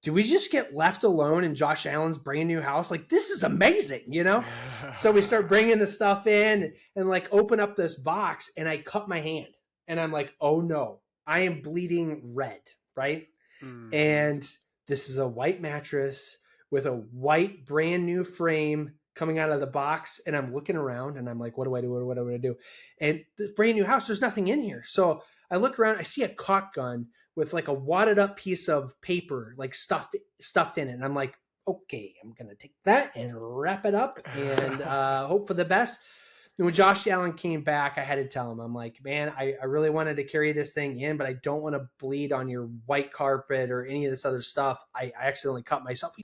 do we just get left alone in Josh Allen's brand new house? Like, this is amazing, you know? So we start bringing the stuff in and like open up this box, and I cut my hand, and I'm like, oh no, I am bleeding red, right? Mm-hmm. And this is a white mattress with a white brand new frame coming out of the box. And I'm looking around and I'm like, what do I do? What do I do? And this brand new house, there's nothing in here. So I look around, I see a caulk gun with like a wadded up piece of paper, like stuffed in it. And I'm like, okay, I'm going to take that and wrap it up and hope for the best. And when Josh Allen came back, I had to tell him, I'm like, man, I really wanted to carry this thing in, but I don't want to bleed on your white carpet or any of this other stuff. I accidentally cut myself.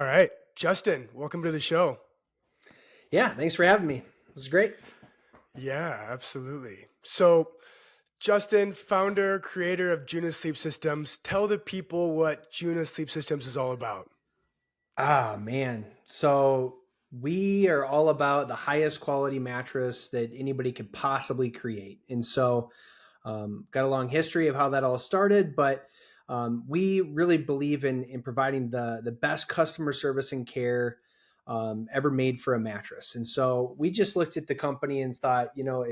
All right, Justin, welcome to the show. Yeah, thanks for having me. It was great. Yeah, absolutely. So, Justin, founder, creator of Juna Sleep Systems, tell the people what Juna Sleep Systems is all about. Ah, man. So we are all about the highest quality mattress that anybody could possibly create. And so got a long history of how that all started, but we really believe in providing the best customer service and care ever made for a mattress. And so we just looked at the company and thought, you know,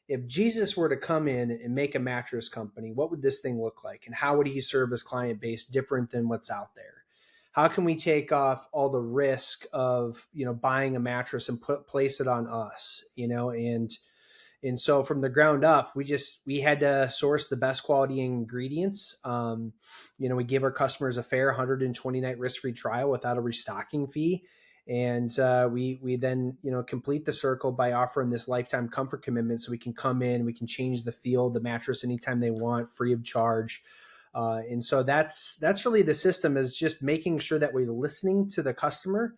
if Jesus were to come in and make a mattress company, what would this thing look like? And how would he serve his client base different than what's out there? How can we take off all the risk of, you know, buying a mattress and place it on us, you know? And so from the ground up, we had to source the best quality ingredients. You know, we gave our customers a fair 120-night risk-free trial without a restocking fee. And we then, you know, complete the circle by offering this lifetime comfort commitment, so we can come in, we can change the feel of the mattress anytime they want, free of charge. And so that's really the system, is just making sure that we're listening to the customer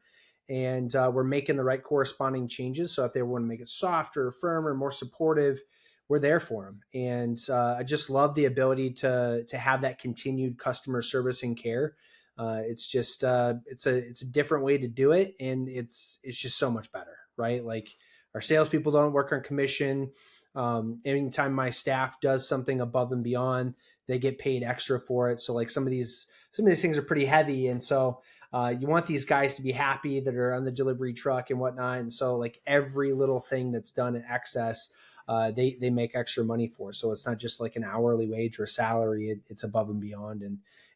and we're making the right corresponding changes. So if they want to make it softer, firmer, more supportive, we're there for them. And I just love the ability to have that continued customer service and care. It's just it's a different way to do it, and it's just so much better, right? Like, our salespeople don't work on commission. Anytime my staff does something above and beyond, they get paid extra for it. So like some of these things are pretty heavy, and so you want these guys to be happy that are on the delivery truck and whatnot. And so like every little thing that's done in excess, they make extra money for. So it's not just like an hourly wage or salary; it's above and beyond.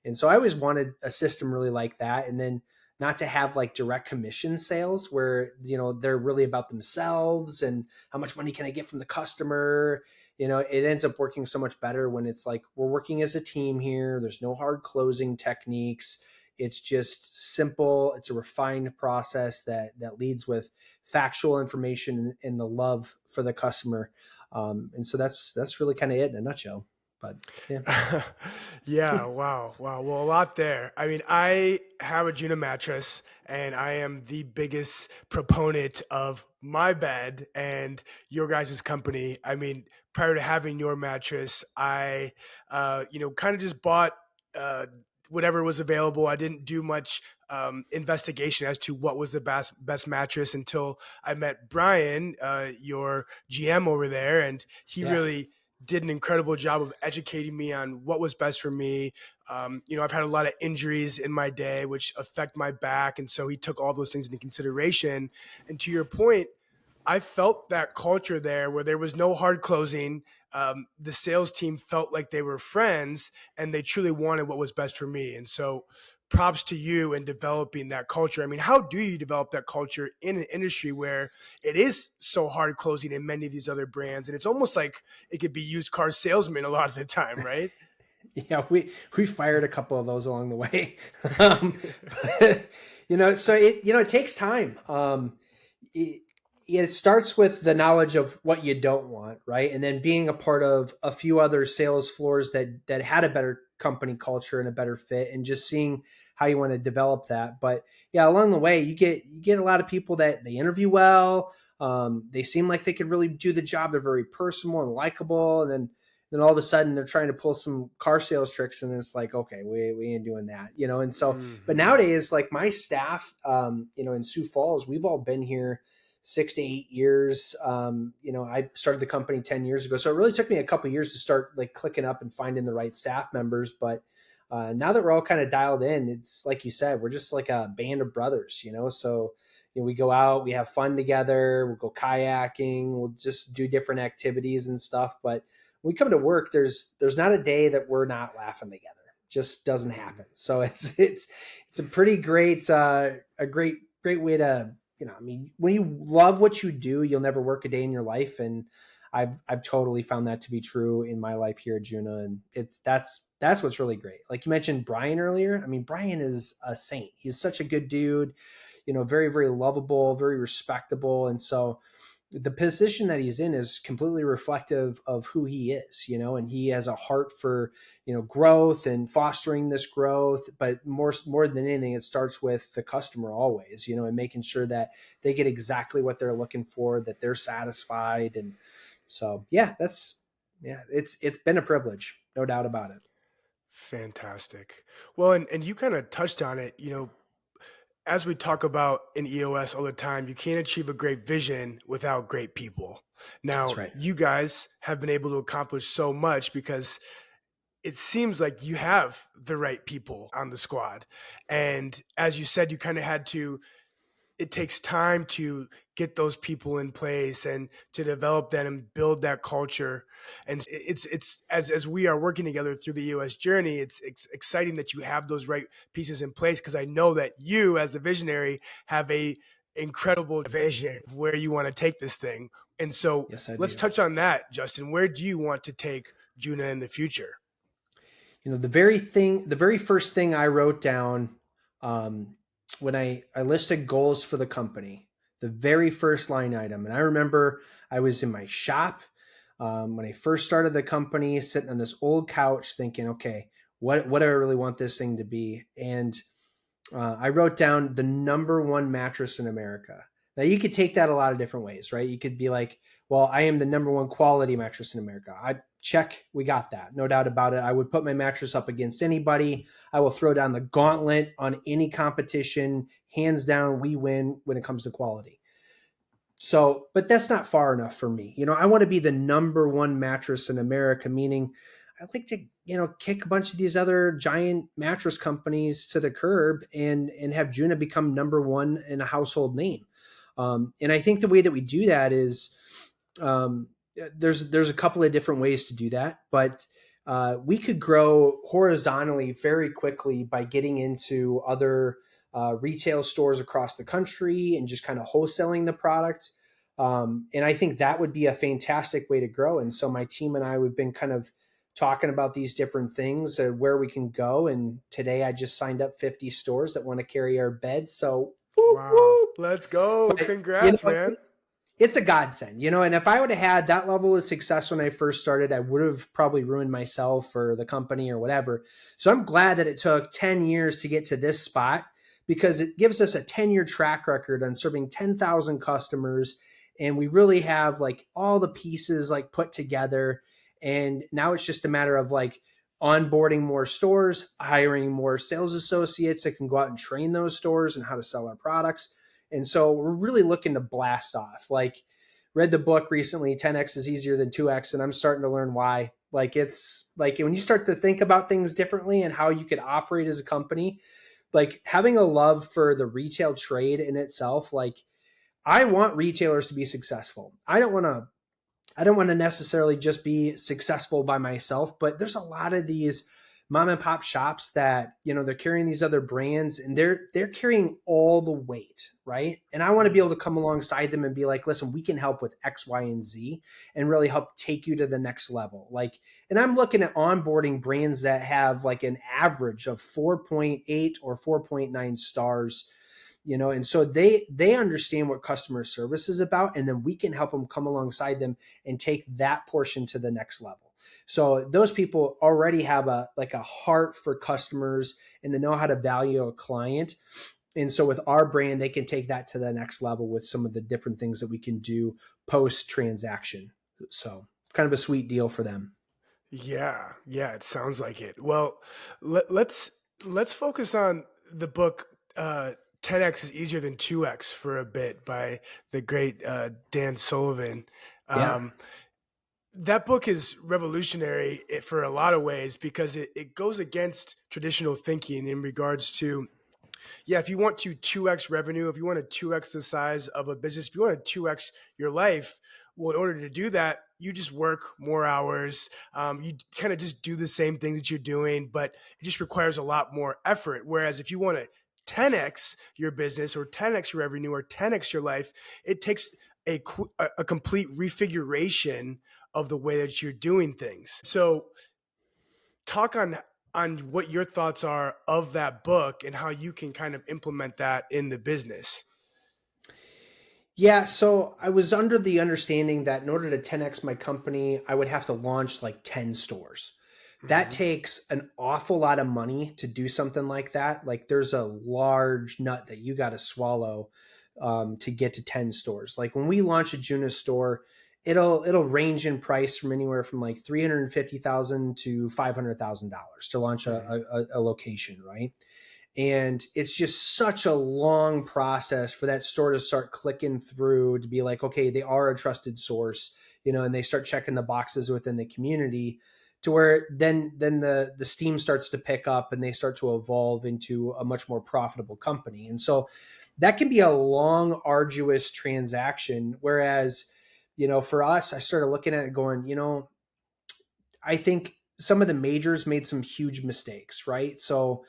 And so I always wanted a system really like that. And then not to have like direct commission sales where, you know, they're really about themselves and how much money can I get from the customer? You know, it ends up working so much better when it's like, we're working as a team here. There's no hard closing techniques. It's just simple. It's a refined process that leads with factual information and the love for the customer. And so that's really kind of it in a nutshell. But yeah. Yeah. Wow. Well, a lot there. I mean, I have a Juna mattress, and I am the biggest proponent of my bed and your guys' company. I mean, prior to having your mattress, I, kind of just bought whatever was available. I didn't do much investigation as to what was the best mattress until I met Brian, your GM over there, and he really did an incredible job of educating me on what was best for me. I've had a lot of injuries in my day, which affect my back. And so he took all those things into consideration. And to your point, I felt that culture there where there was no hard closing. The sales team felt like they were friends, and they truly wanted what was best for me. And so props to you in developing that culture. I mean, how do you develop that culture in an industry where it is so hard closing in many of these other brands? And it's almost like it could be used car salesmen a lot of the time, right? Yeah, we fired a couple of those along the way. So it takes time. It starts with the knowledge of what you don't want, right? And then being a part of a few other sales floors that had a better company culture and a better fit, and just seeing how you want to develop that. But yeah, along the way, you get a lot of people that they interview well. They seem like they could really do the job. They're very personal and likable. And then all of a sudden they're trying to pull some car sales tricks, and it's like, okay, we ain't doing that, you know? And so, but nowadays, like my staff, in Sioux Falls, we've all been here 6 to 8 years. I started the company 10 years ago. So it really took me a couple of years to start like clicking up and finding the right staff members. But now that we're all kind of dialed in, it's like you said, we're just like a band of brothers, so we go out, we have fun together, we'll go kayaking, we'll just do different activities and stuff. But when we come to work, there's not a day that we're not laughing together. Just doesn't happen. So it's a pretty great, a great way to, when you love what you do, you'll never work a day in your life. And I've totally found that to be true in my life here at Juna. And that's what's really great. Like you mentioned Brian earlier. I mean, Brian is a saint. He's such a good dude, very, very lovable, very respectable. And so the position that he's in is completely reflective of who he is, and he has a heart for, growth and fostering this growth. But more than anything, it starts with the customer always, and making sure that they get exactly what they're looking for, that they're satisfied. And so, it's been a privilege, no doubt about it. Fantastic. Well, and you kind of touched on it, as we talk about in EOS all the time, you can't achieve a great vision without great people. Now, That's right. you guys have been able to accomplish so much because it seems like you have the right people on the squad. And as you said, you kind of had to, it takes time to get those people in place and to develop that and build that culture. And it's as we are working together through the EOS journey, it's exciting that you have those right pieces in place, because I know that you as the visionary have a incredible vision where you want to take this thing. And so Yes, I let's do. touch on that, Justin. Where do you want to take Juna in the future? The very first thing I wrote down, when I listed goals for the company, the very first line item. And I remember I was in my shop when I first started the company, sitting on this old couch thinking, okay, what do I really want this thing to be? And I wrote down the number one mattress in America. Now you could take that a lot of different ways, right? You could be like, well, I am the number one quality mattress in America. I check, we got that, no doubt about it. I would put my mattress up against anybody. I will throw down the gauntlet on any competition. Hands down, we win when it comes to quality. So, but that's not far enough for me. I want to be the number one mattress in America, meaning I'd like to, kick a bunch of these other giant mattress companies to the curb and have Juna become number one in a household name. And I think the way that we do that is there's a couple of different ways to do that, but we could grow horizontally very quickly by getting into other retail stores across the country and just kind of wholesaling the product. And I think that would be a fantastic way to grow. And so my team and I, we've been kind of talking about these different things, where we can go. And today I just signed up 50 stores that want to carry our beds. So whoop, Wow. whoop. Let's go. But, Congrats, man. it's a godsend, and if I would have had that level of success when I first started, I would have probably ruined myself or the company or whatever. So I'm glad that it took 10 years to get to this spot, because it gives us a 10-year track record on serving 10,000 customers. And we really have like all the pieces like put together. And now it's just a matter of like onboarding more stores, hiring more sales associates that can go out and train those stores and how to sell our products. And so we're really looking to blast off. Like, read the book recently, 10X is easier than 2X. And I'm starting to learn why. Like, it's like when you start to think about things differently and how you could operate as a company, like having a love for the retail trade in itself. Like, I want retailers to be successful. I don't want to necessarily just be successful by myself, but there's a lot of these mom and pop shops that, they're carrying these other brands and they're carrying all the weight, right? And I want to be able to come alongside them and be like, listen, we can help with X, Y, and Z and really help take you to the next level. Like, and I'm looking at onboarding brands that have like an average of 4.8 or 4.9 stars, and so they understand what customer service is about, and then we can help them come alongside them and take that portion to the next level. So those people already have a heart for customers and they know how to value a client. And so with our brand, they can take that to the next level with some of the different things that we can do post transaction. So kind of a sweet deal for them. Yeah, it sounds like it. Well, let's focus on the book 10x is easier than 2x for a bit by the great Dan Sullivan. Yeah. Um, that book is revolutionary for a lot of ways because it goes against traditional thinking in regards to, yeah, if you want to 2x revenue, if you want to 2x the size of a business, if you want to 2x your life, well, in order to do that, you just work more hours. You kind of just do the same thing that you're doing, but it just requires a lot more effort. Whereas if you want to 10x your business or 10x your revenue or 10x your life, it takes a complete refiguration of the way that you're doing things. So talk on what your thoughts are of that book and how you can kind of implement that in the business. Yeah, so I was under the understanding that in order to 10x my company, I would have to launch like 10 stores. That Mm-hmm. takes an awful lot of money to do something like that. Like there's a large nut that you got to swallow to get to 10 stores. Like when we launch a Juna store, it'll range in price from anywhere from like $350,000 to $500,000 to launch a location, right? And it's just such a long process for that store to start clicking through to be like, okay, they are a trusted source, and they start checking the boxes within the community to where then the steam starts to pick up and they start to evolve into a much more profitable company. And so that can be a long, arduous transaction. Whereas, for us, I started looking at it going, I think some of the majors made some huge mistakes, right? So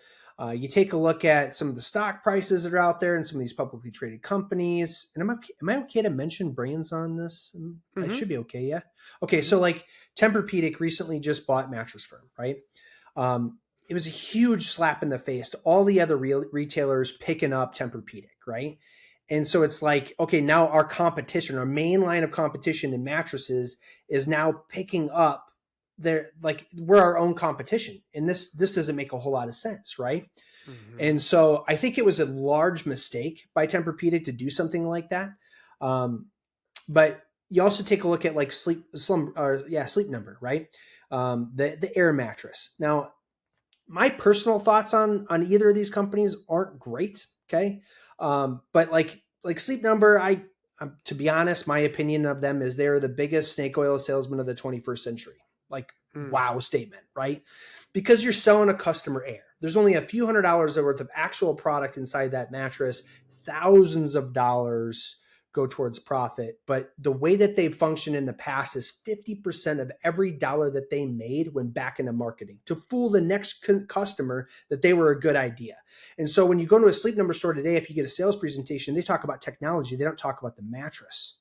you take a look at some of the stock prices that are out there and some of these publicly traded companies. And am I okay to mention brands on this? I Mm-hmm. should be okay, yeah. Okay, Mm-hmm. so like Tempur-Pedic recently just bought Mattress Firm, right? It was a huge slap in the face to all the other retailers picking up Tempur-Pedic, right? And so it's like, okay, now our competition, our main line of competition in mattresses is now picking up we're our own competition. And this doesn't make a whole lot of sense, right? Mm-hmm. And so I think it was a large mistake by Tempur-Pedic to do something like that. But you also take a look at like Sleep Number, right? The Air mattress. Now, my personal thoughts on either of these companies aren't great. Okay. But like Sleep Number, to be honest, my opinion of them is they're the biggest snake oil salesman of the 21st century. Like, wow statement, right? Because you're selling a customer air. There's only a few $100s worth of actual product inside that mattress. Thousands of dollars go towards profit. But the way that they've functioned in the past is 50% of every dollar that they made went back into marketing to fool the next customer that they were a good idea. And so when you go to a Sleep Number store today, if you get a sales presentation, they talk about technology. They don't talk about the mattress.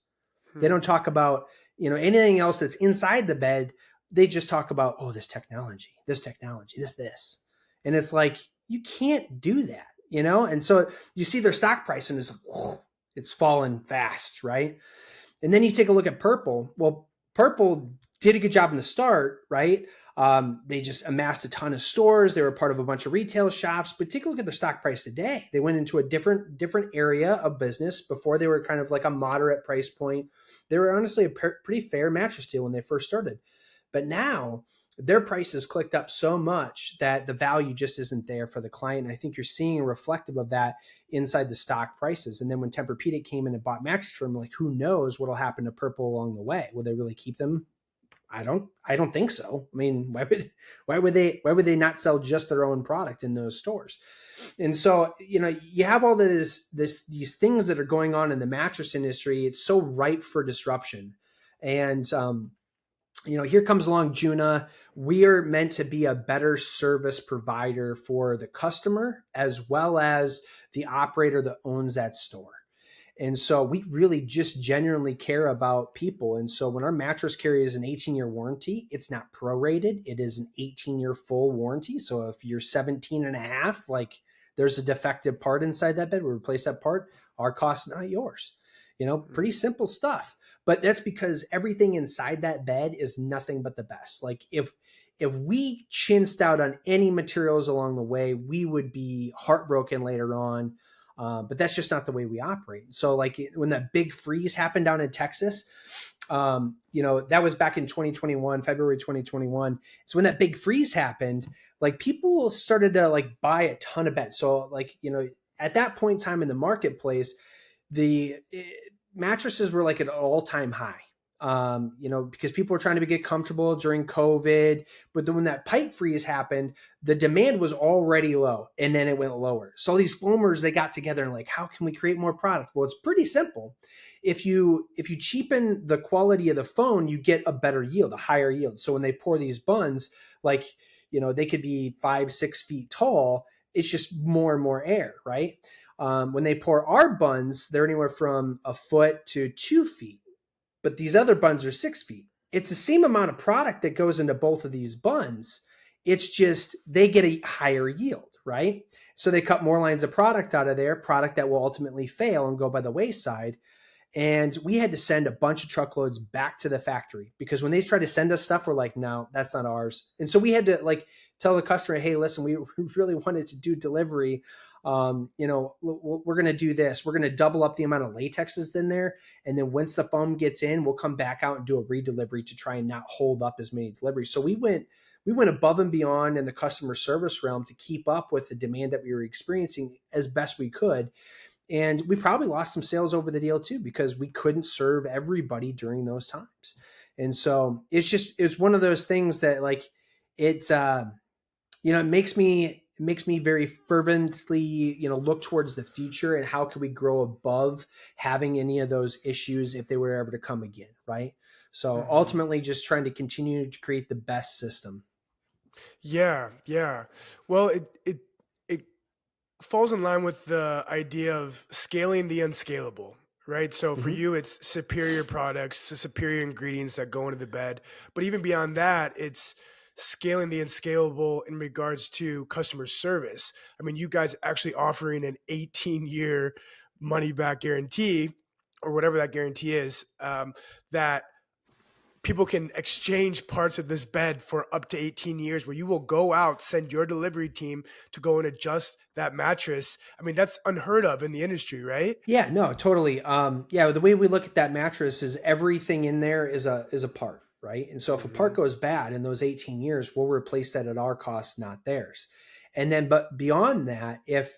They don't talk about, anything else that's inside the bed. They just talk about, oh, this technology, this. And it's like, you can't do that, And so you see their stock price and it's fallen fast, right? And then you take a look at Purple. Well, Purple did a good job in the start, right? They just amassed a ton of stores. They were part of a bunch of retail shops. But take a look at their stock price today. They went into a different area of business. Before they were kind of like a moderate price point. They were honestly a pretty fair mattress deal when they first started. But now their prices clicked up so much that the value just isn't there for the client. And I think you're seeing a reflective of that inside the stock prices. And then when Tempur-Pedic came in and bought Mattress Firm, like, who knows what'll happen to Purple along the way? Will they really keep them? I don't think so. I mean, why would they not sell just their own product in those stores? And so, you have all these things that are going on in the mattress industry. It's so ripe for disruption. And here comes along Juna. We are meant to be a better service provider for the customer as well as the operator that owns that store. And so we really just genuinely care about people. And so when our mattress carries an 18-year warranty, it's not prorated. It is an 18-year full warranty. So if you're 17 and a half, like there's a defective part inside that bed, we replace that part. Our cost, not yours. Pretty simple stuff. But that's because everything inside that bed is nothing but the best. Like if we chinsed out on any materials along the way, we would be heartbroken later on. But that's just not the way we operate. So like when that big freeze happened down in Texas, that was back in 2021, February 2021. So when that big freeze happened, like people started to like buy a ton of beds. So like, at that point in time in the marketplace, mattresses were like at an all-time high. Because people were trying to get comfortable during COVID, but then when that pipe freeze happened, the demand was already low, and then it went lower. So these foamers, they got together and like, how can we create more product? Well, it's pretty simple. If you cheapen the quality of the foam, you get a better yield, a higher yield. So when they pour these buns, like, they could be 5-6 feet tall. It's just more and more air, right? When they pour our buns, they're anywhere from a foot to 2 feet. But these other buns are 6 feet. It's the same amount of product that goes into both of these buns. It's just they get a higher yield, right? So they cut more lines of product out of there, product that will ultimately fail and go by the wayside. And we had to send a bunch of truckloads back to the factory because when they tried to send us stuff, we're like, no, that's not ours. And so we had to like tell the customer, hey, listen, we really wanted to do delivery. We're going to do this. We're going to double up the amount of latexes in there. And then once the foam gets in, we'll come back out and do a redelivery to try and not hold up as many deliveries. So we went above and beyond in the customer service realm to keep up with the demand that we were experiencing as best we could. And we probably lost some sales over the deal too, because we couldn't serve everybody during those times. And so it's one of those things that like, it makes me very fervently, look towards the future and how can we grow above having any of those issues if they were ever to come again. Right. So ultimately just trying to continue to create the best system. Yeah, yeah. Well, it falls in line with the idea of scaling the unscalable, right? So for you, it's superior products, superior ingredients that go into the bed. But even beyond that, it's scaling the unscalable in regards to customer service. I mean, you guys actually offering an 18-year money back guarantee or whatever that guarantee is, that people can exchange parts of this bed for up to 18 years, where you will go out, send your delivery team to go and adjust that mattress. I mean, that's unheard of in the industry, right? Yeah, no, totally. The way we look at that mattress is everything in there is a part, right? And so if a part goes bad in those 18 years, we'll replace that at our cost, not theirs. And then, but beyond that, if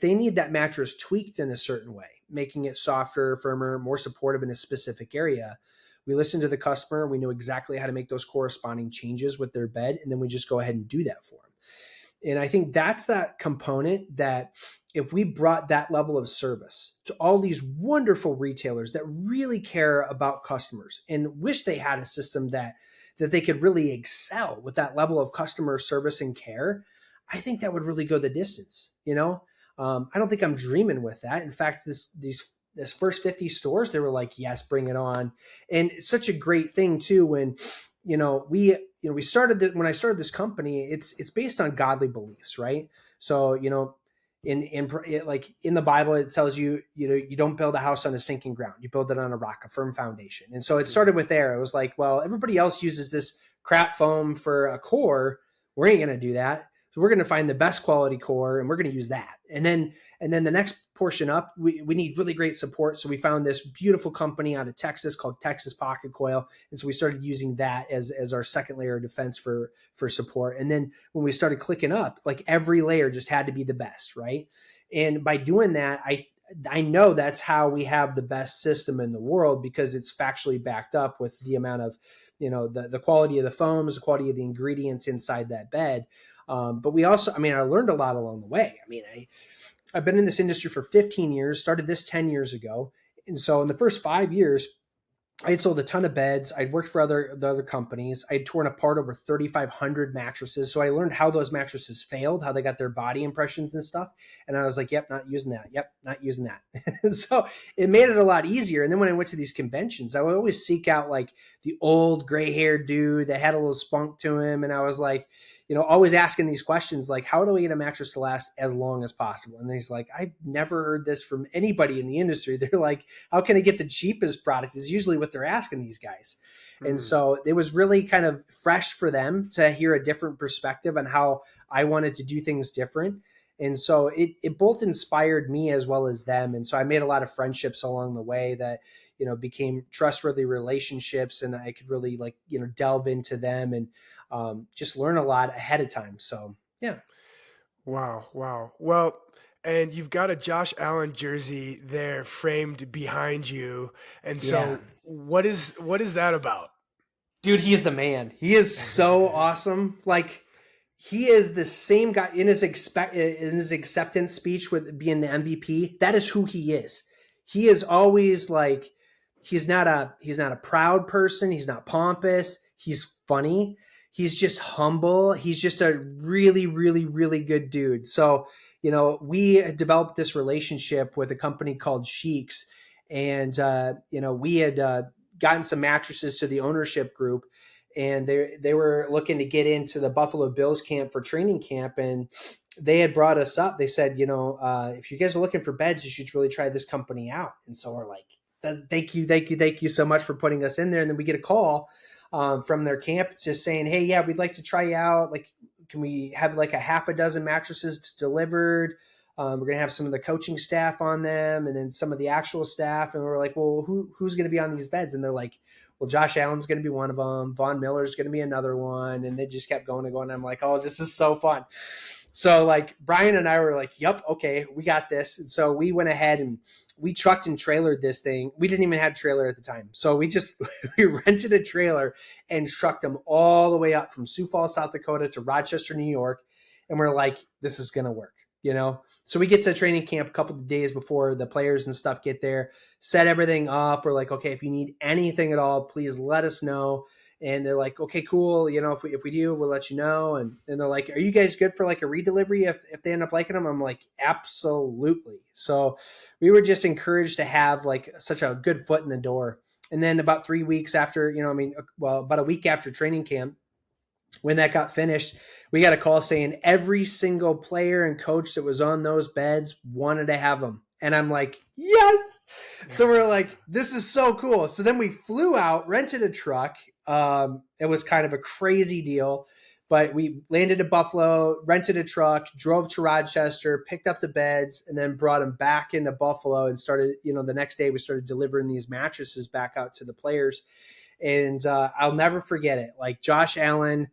they need that mattress tweaked in a certain way, making it softer, firmer, more supportive in a specific area, we listen to the customer. We know exactly how to make those corresponding changes with their bed, and then we just go ahead and do that for them. And I think that's that component that if we brought that level of service to all these wonderful retailers that really care about customers and wish they had a system that they could really excel with that level of customer service and care, I think that would really go the distance. I don't think I'm dreaming with that. In fact, this first 50 stores, they were like, yes, bring it on. And it's such a great thing too, when, we started when I started this company, it's based on godly beliefs, right? So, in the Bible, it tells you, you don't build a house on a sinking ground. You build it on a rock, a firm foundation. And so it started with there. It was like, well, everybody else uses this crap foam for a core. We ain't going to do that. So we're going to find the best quality core and we're going to use that. And then the next portion up, we need really great support. So we found this beautiful company out of Texas called Texas Pocket Coil. And so we started using that as our second layer of defense for support. And then when we started clicking up, like every layer just had to be the best, right? And by doing that, I know that's how we have the best system in the world, because it's factually backed up with the amount of, the quality of the foams, the quality of the ingredients inside that bed. But we also, I learned a lot along the way. I've been in this industry for 15 years, started this 10 years ago. And so in the first 5 years, I had sold a ton of beds. I'd worked for the other companies. I'd torn apart over 3,500 mattresses. So I learned how those mattresses failed, how they got their body impressions and stuff. And I was like, yep, not using that. Yep, not using that. So it made it a lot easier. And then when I went to these conventions, I would always seek out like the old gray-haired dude that had a little spunk to him. And I was like, always asking these questions like, how do we get a mattress to last as long as possible? And he's like, I've never heard this from anybody in the industry. They're like, how can I get the cheapest product is usually what they're asking these guys. And so it was really kind of fresh for them to hear a different perspective on how I wanted to do things different. And so it both inspired me as well as them. And so I made a lot of friendships along the way that, became trustworthy relationships, and I could really delve into them and just learn a lot ahead of time. So, yeah. Wow. Well, And you've got a Josh Allen jersey there framed behind you. And Yeah. so what is that about? Dude, he's the man. He is so awesome. Like, he is the same guy in his acceptance speech with being the MVP. That is who he is. He is always like, he's not a proud person. He's not pompous. He's funny. He's just humble. He's just a really, really, really good dude. So, we had developed this relationship with a company called Sheiks, and we had gotten some mattresses to the ownership group, and they were looking to get into the Buffalo Bills camp for training camp, and they had brought us up. They said, if you guys are looking for beds, you should really try this company out. And so we're like, thank you so much for putting us in there. And then we get a call from their camp just saying, hey, yeah, we'd like to try you out. Like, can we have like a half a dozen mattresses delivered? We're going to have some of the coaching staff on them, and then some of the actual staff. And we're like, well, who's going to be on these beds? And they're like, well, Josh Allen's going to be one of them. Von Miller's going to be another one. And they just kept going and going. I'm like, oh, this is so fun. So like Brian and I were like, yep, okay, we got this. And so we went ahead and we trucked and trailered this thing. We didn't even have a trailer at the time. So we rented a trailer and trucked them all the way up from Sioux Falls, South Dakota to Rochester, New York. And we're like, this is going to work. So we get to training camp a couple of days before the players and stuff get there, set everything up. We're like, okay, if you need anything at all, please let us know. And they're like, okay, cool. If we do, we'll let you know. And they're like, are you guys good for like a redelivery if they end up liking them? I'm like, absolutely. So we were just encouraged to have like such a good foot in the door. And then about 3 weeks after, about a week after training camp, when that got finished, we got a call saying every single player and coach that was on those beds wanted to have them. And I'm like, yes. So we're like, this is so cool. So then we flew out, rented a truck. It was kind of a crazy deal, but we landed at Buffalo, rented a truck, drove to Rochester, picked up the beds, and then brought them back into Buffalo and started, the next day we started delivering these mattresses back out to the players. And I'll never forget it. Like Josh Allen,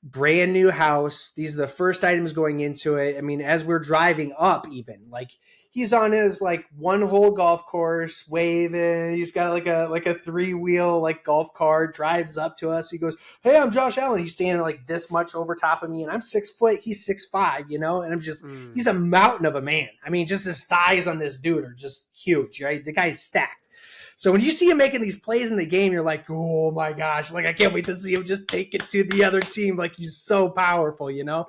brand new house. These are the first items going into it. I mean, as we're driving up, even like he's on his like one hole golf course waving. He's got like a 3-wheel like golf cart, drives up to us. He goes, hey, I'm Josh Allen. He's standing like this much over top of me, and I'm 6 foot. He's 6'5", and I'm just, he's a mountain of a man. I mean, just his thighs on this dude are just huge, right? The guy's stacked. So when you see him making these plays in the game, you're like, oh my gosh, like I can't wait to see him just take it to the other team. Like he's so powerful, Yes.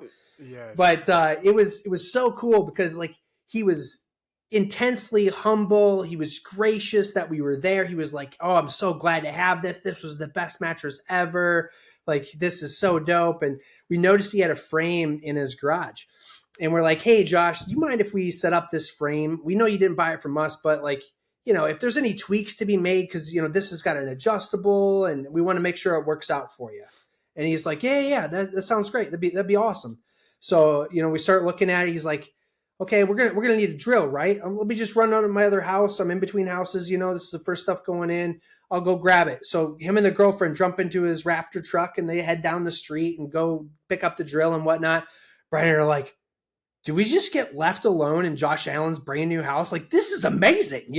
But it was so cool because like he was intensely humble. He was gracious that we were there. He was like, oh, I'm so glad to have this. This was the best mattress ever. Like, this is so dope. And we noticed he had a frame in his garage. And we're like, hey, Josh, do you mind if we set up this frame? We know you didn't buy it from us, but like, if there's any tweaks to be made, because, this has got an adjustable and we want to make sure it works out for you. And he's like, yeah, that sounds great. That'd be awesome. So, we start looking at it. He's like, okay, we're going to need a drill, right? Let me just run out of my other house. I'm in between houses. This is the first stuff going in. I'll go grab it. So him and the girlfriend jump into his Raptor truck and they head down the street and go pick up the drill and whatnot. Brian and I are like, do we just get left alone in Josh Allen's brand new house? Like, this is amazing,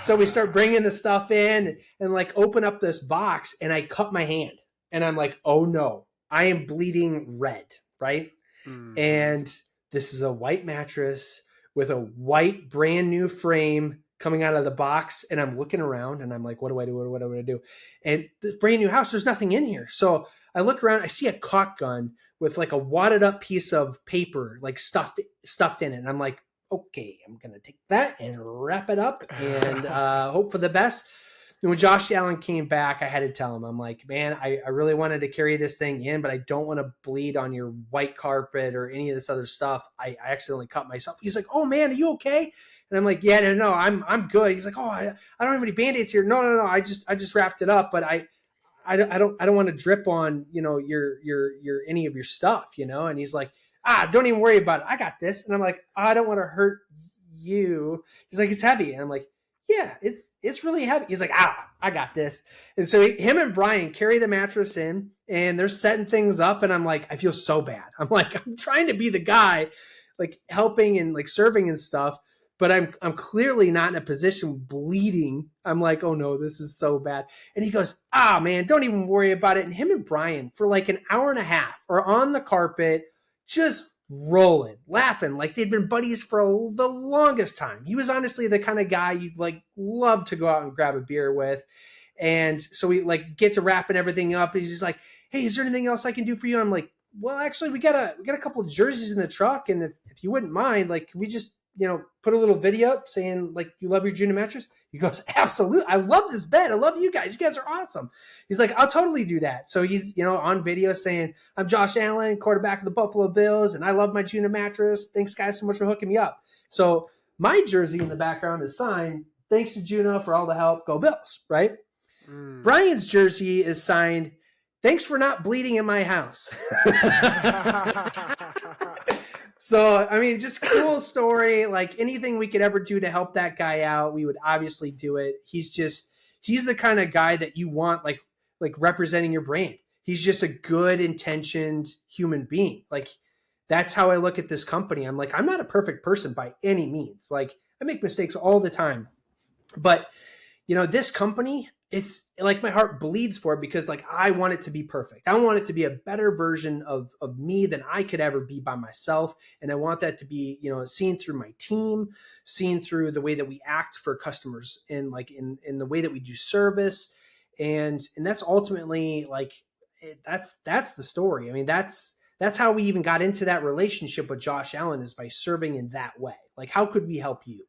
So we start bringing the stuff in and like open up this box and I cut my hand and I'm like, oh no, I am bleeding red, right? Mm. And this is a white mattress with a white brand new frame coming out of the box. And I'm looking around and I'm like, what do I do? What do I do? And this brand new house, there's nothing in here. So I look around, I see a caulk gun with like a wadded up piece of paper, like stuffed in it. And I'm like, okay, I'm going to take that and wrap it up and hope for the best. And when Josh Allen came back, I had to tell him, I'm like, man, I really wanted to carry this thing in, but I don't want to bleed on your white carpet or any of this other stuff. I accidentally cut myself. He's like, oh man, are you okay? And I'm like, yeah, no, I'm good. He's like, oh, I don't have any Band-Aids here. No. I just wrapped it up, but I don't want to drip on, your any of your stuff, and he's like, don't even worry about it. I got this. And I'm like, I don't want to hurt you. He's like, it's heavy. And I'm like, yeah, it's really heavy. He's like, I got this. And so him and Brian carry the mattress in and they're setting things up. And I'm like, I feel so bad. I'm like, I'm trying to be the guy. like helping and like serving and stuff. But I'm clearly not in a position bleeding. I'm like, oh no, this is so bad. And he goes, man, don't even worry about it. And him and Brian for like an hour and a half are on the carpet, just rolling, laughing like they'd been buddies for the longest time. He was honestly the kind of guy you'd like love to go out and grab a beer with. And so we like get to wrapping everything up. He's just like, hey, is there anything else I can do for you? And I'm like, well, actually, we got a couple of jerseys in the truck, and if you wouldn't mind, like, can we just put a little video up saying like you love your Juna mattress? He goes, absolutely, I love this bed, I love you guys are awesome. He's like, I'll totally do that. So he's on video saying, I'm Josh Allen, quarterback of the Buffalo Bills, and I love my Juna mattress. Thanks guys so much for hooking me up. So my jersey in the background is signed, thanks to Juna for all the help, go Bills, right? Brian's jersey is signed, thanks for not bleeding in my house. So, I mean, just cool story. Like anything we could ever do to help that guy out, we would obviously do it. He's the kind of guy that you want like representing your brand. He's just a good intentioned human being. Like that's how I look at this company. I'm like, I'm not a perfect person by any means. Like I make mistakes all the time, but this company, it's like my heart bleeds for it because like I want it to be perfect. I want it to be a better version of me than I could ever be by myself. And I want that to be, seen through my team, seen through the way that we act for customers and like in the way that we do service. And that's ultimately like, that's the story. I mean, that's how we even got into that relationship with Josh Allen, is by serving in that way. Like, how could we help you,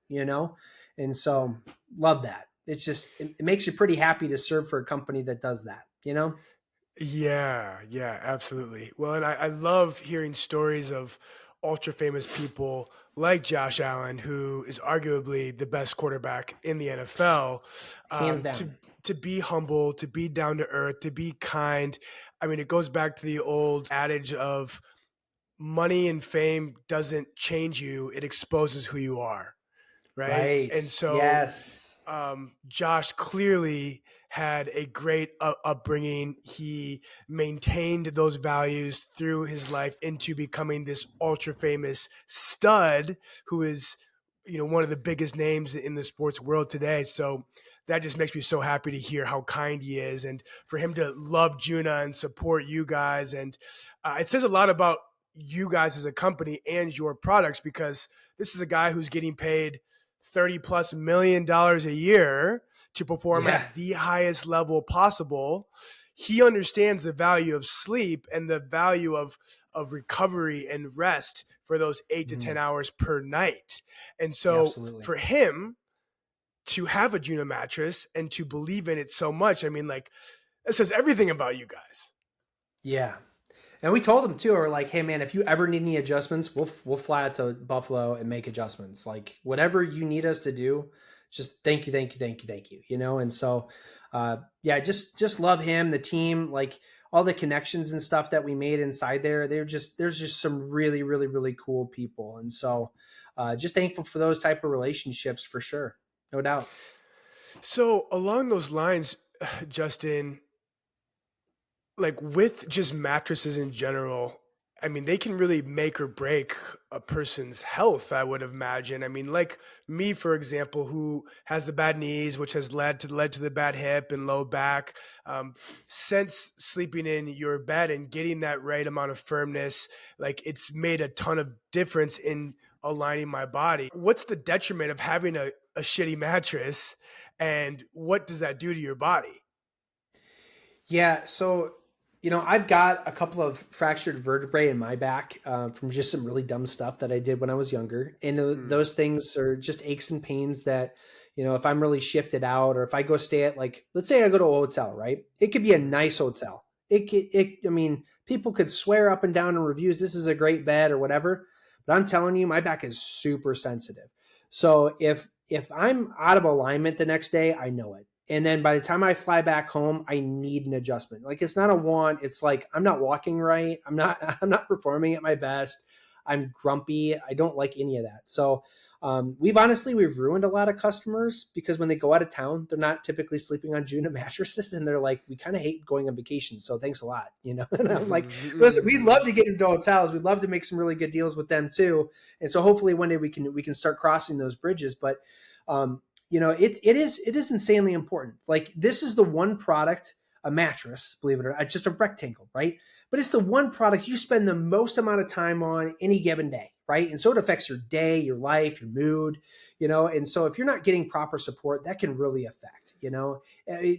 And so love that. It's just, it makes you pretty happy to serve for a company that does that, Yeah, absolutely. Well, and I love hearing stories of ultra famous people like Josh Allen, who is arguably the best quarterback in the NFL. Hands down. To be humble, to be down to earth, to be kind. I mean, it goes back to the old adage of money and fame doesn't change you, it exposes who you are. Right. And so, yes. Josh clearly had a great upbringing. He maintained those values through his life into becoming this ultra famous stud who is, one of the biggest names in the sports world today. So that just makes me so happy to hear how kind he is, and for him to love Juna and support you guys. And it says a lot about you guys as a company and your products, because this is a guy who's getting paid $30+ million a year to perform at the highest level possible. He understands the value of sleep and the value of recovery and rest for those 8 to 10 hours per night. And so for him to have a Juna mattress and to believe in it so much, I mean, like, that says everything about you guys. Yeah. And we told him too, we're like, hey man, if you ever need any adjustments, we'll fly out to Buffalo and make adjustments. Like whatever you need us to do, just thank you. And so, just love him, the team, like all the connections and stuff that we made inside there. There's just some really, really, really cool people. And so, just thankful for those type of relationships for sure. No doubt. So along those lines, Justin, like with just mattresses in general, I mean, they can really make or break a person's health, I would imagine. I mean, like me, for example, who has the bad knees, which has led to the bad hip and low back. Since sleeping in your bed and getting that right amount of firmness, like it's made a ton of difference in aligning my body. What's the detriment of having a shitty mattress, and what does that do to your body? Yeah, so I've got a couple of fractured vertebrae in my back from just some really dumb stuff that I did when I was younger. And those things are just aches and pains that, if I'm really shifted out, or if I go stay at, like, let's say I go to a hotel, right? It could be a nice hotel. I mean, people could swear up and down in reviews, this is a great bed or whatever, but I'm telling you, my back is super sensitive. So if I'm out of alignment the next day, I know it. And then by the time I fly back home, I need an adjustment. Like it's not a want. It's like, I'm not walking right. I'm not performing at my best. I'm grumpy. I don't like any of that. So We've ruined a lot of customers because when they go out of town, they're not typically sleeping on Juna mattresses, and they're like, we kind of hate going on vacation, so thanks a lot, And I'm like, listen, we'd love to get into hotels, we'd love to make some really good deals with them too, and so hopefully one day we can start crossing those bridges. But it is insanely important. Like, this is the one product, a mattress, believe it or not, just a rectangle, right? But it's the one product you spend the most amount of time on any given day, right? And so it affects your day, your life, your mood, and so if you're not getting proper support, that can really affect.